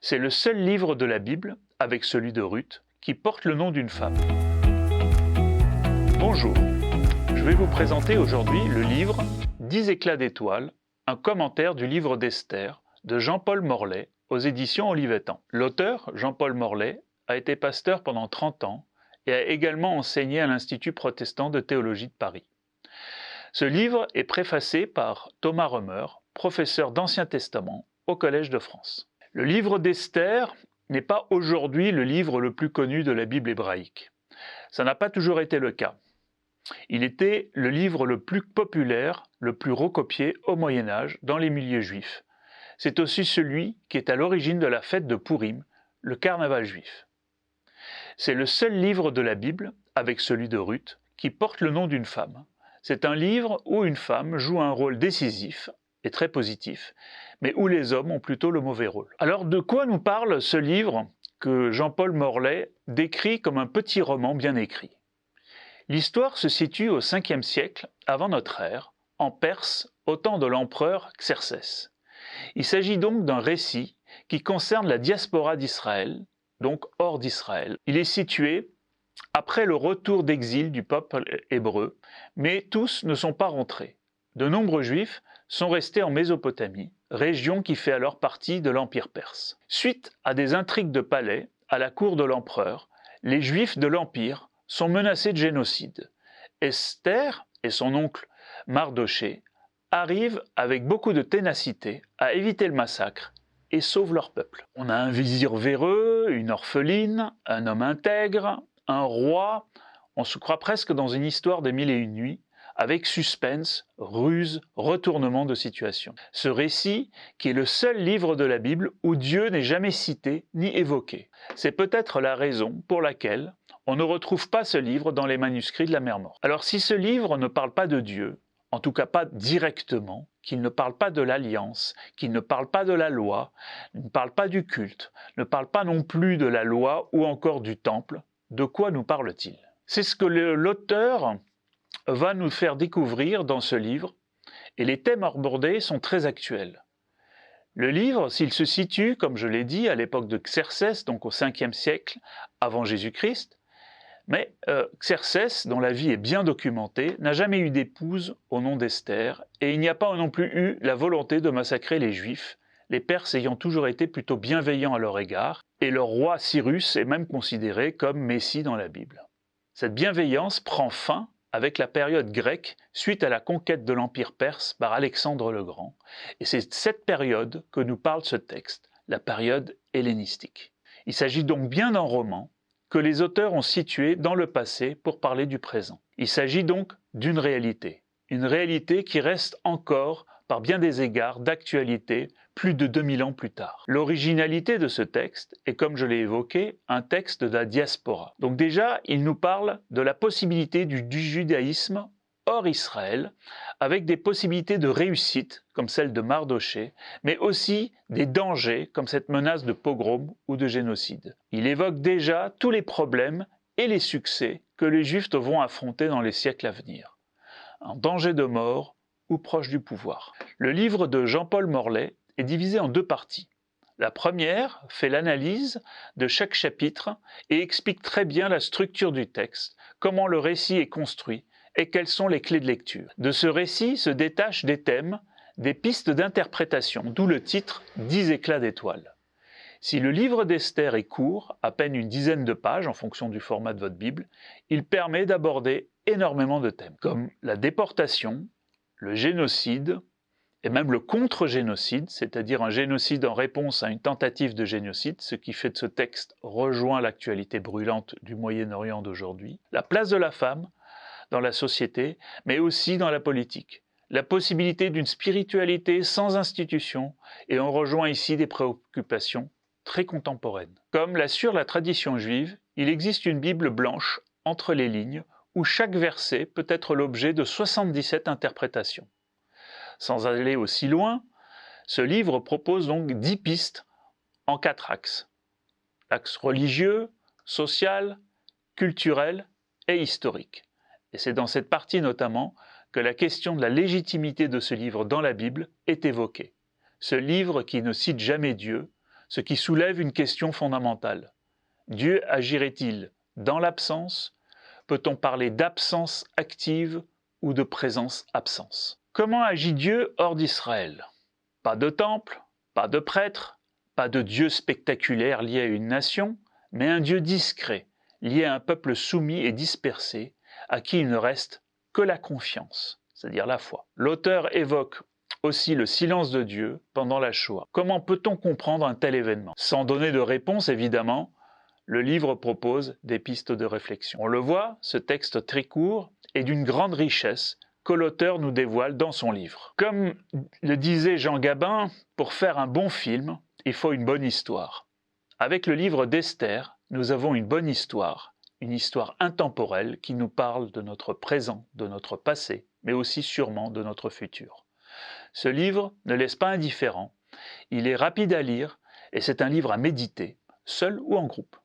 C'est le seul livre de la Bible, avec celui de Ruth, qui porte le nom d'une femme. Bonjour, je vais vous présenter aujourd'hui le livre « 10 éclats d'étoiles », un commentaire du livre d'Esther de Jean-Paul Morlet aux éditions Olivetan. L'auteur, Jean-Paul Morlet, a été pasteur pendant 30 ans et a également enseigné à l'Institut protestant de théologie de Paris. Ce livre est préfacé par Thomas Römer, professeur d'Ancien Testament au Collège de France. Le livre d'Esther n'est pas aujourd'hui le livre le plus connu de la Bible hébraïque. Ça n'a pas toujours été le cas. Il était le livre le plus populaire, le plus recopié au Moyen-Âge dans les milieux juifs. C'est aussi celui qui est à l'origine de la fête de Pourim, le carnaval juif. C'est le seul livre de la Bible, avec celui de Ruth, qui porte le nom d'une femme. C'est un livre où une femme joue un rôle décisif et très positif, mais où les hommes ont plutôt le mauvais rôle. Alors de quoi nous parle ce livre que Jean-Paul Morlet décrit comme un petit roman bien écrit? L'histoire se situe au 5e siècle avant notre ère, en Perse, au temps de l'empereur Xerxès. Il s'agit donc d'un récit qui concerne la diaspora d'Israël, donc hors d'Israël. Il est situé après le retour d'exil du peuple hébreu, mais tous ne sont pas rentrés. De nombreux Juifs sont restés en Mésopotamie, région qui fait alors partie de l'Empire perse. Suite à des intrigues de palais à la cour de l'empereur, les Juifs de l'Empire sont menacés de génocide. Esther et son oncle Mardoché arrivent avec beaucoup de ténacité à éviter le massacre et sauvent leur peuple. On a un vizir véreux, une orpheline, un homme intègre, un roi. On se croit presque dans une histoire des Mille et une nuits, avec suspense, ruse, retournement de situation. Ce récit, qui est le seul livre de la Bible où Dieu n'est jamais cité ni évoqué. C'est peut-être la raison pour laquelle on ne retrouve pas ce livre dans les manuscrits de la Mer Morte. Alors si ce livre ne parle pas de Dieu, en tout cas pas directement, qu'il ne parle pas de l'alliance, qu'il ne parle pas de la loi, ne parle pas du culte, ne parle pas non plus de la loi ou encore du temple, de quoi nous parle-t-il? C'est ce que l'auteur va nous faire découvrir dans ce livre, et les thèmes abordés sont très actuels. Le livre, s'il se situe, comme je l'ai dit, à l'époque de Xerxès, donc au 5e siècle avant Jésus-Christ, mais Xerxès, dont la vie est bien documentée, n'a jamais eu d'épouse au nom d'Esther, et il n'y a pas non plus eu la volonté de massacrer les Juifs, les Perses ayant toujours été plutôt bienveillants à leur égard, et leur roi Cyrus est même considéré comme Messie dans la Bible. Cette bienveillance prend fin avec la période grecque suite à la conquête de l'Empire perse par Alexandre le Grand, et c'est cette période que nous parle ce texte, la période hellénistique. Il s'agit donc bien d'un roman que les auteurs ont situé dans le passé pour parler du présent. Il s'agit donc d'une réalité, une réalité qui reste encore, par bien des égards, d'actualité plus de 2000 ans plus tard. L'originalité de ce texte est, comme je l'ai évoqué, un texte de la diaspora. Donc déjà, il nous parle de la possibilité du judaïsme hors Israël, avec des possibilités de réussite, comme celle de Mardoché, mais aussi des dangers, comme cette menace de pogrom ou de génocide. Il évoque déjà tous les problèmes et les succès que les Juifs devront affronter dans les siècles à venir. Un danger de mort ou proche du pouvoir. Le livre de Jean-Paul Morlet est divisé en 2 parties. La première fait l'analyse de chaque chapitre et explique très bien la structure du texte, comment le récit est construit et quelles sont les clés de lecture. De ce récit se détachent des thèmes, des pistes d'interprétation, d'où le titre « 10 éclats d'étoiles ». Si le livre d'Esther est court, à peine une dizaine de pages en fonction du format de votre Bible, il permet d'aborder énormément de thèmes, comme la déportation, le génocide, et même le contre-génocide, c'est-à-dire un génocide en réponse à une tentative de génocide, ce qui fait de ce texte rejoint l'actualité brûlante du Moyen-Orient d'aujourd'hui, la place de la femme dans la société, mais aussi dans la politique, la possibilité d'une spiritualité sans institution, et on rejoint ici des préoccupations très contemporaines. Comme l'assure la tradition juive, il existe une Bible blanche, entre les lignes, où chaque verset peut être l'objet de 77 interprétations. Sans aller aussi loin, ce livre propose donc 10 pistes en 4 axes. L'axe religieux, social, culturel et historique. Et c'est dans cette partie notamment que la question de la légitimité de ce livre dans la Bible est évoquée. Ce livre qui ne cite jamais Dieu, ce qui soulève une question fondamentale. Dieu agirait-il dans l'absence? Peut-on parler d'absence active ou de présence-absence? Comment agit Dieu hors d'Israël? Pas de temple, pas de prêtre, pas de Dieu spectaculaire lié à une nation, mais un Dieu discret, lié à un peuple soumis et dispersé, à qui il ne reste que la confiance, c'est-à-dire la foi. L'auteur évoque aussi le silence de Dieu pendant la Shoah. Comment peut-on comprendre un tel événement? Sans donner de réponse, évidemment, le livre propose des pistes de réflexion. On le voit, ce texte très court est d'une grande richesse que l'auteur nous dévoile dans son livre. Comme le disait Jean Gabin, pour faire un bon film, il faut une bonne histoire. Avec le livre d'Esther, nous avons une bonne histoire, une histoire intemporelle qui nous parle de notre présent, de notre passé, mais aussi sûrement de notre futur. Ce livre ne laisse pas indifférent, il est rapide à lire et c'est un livre à méditer, seul ou en groupe.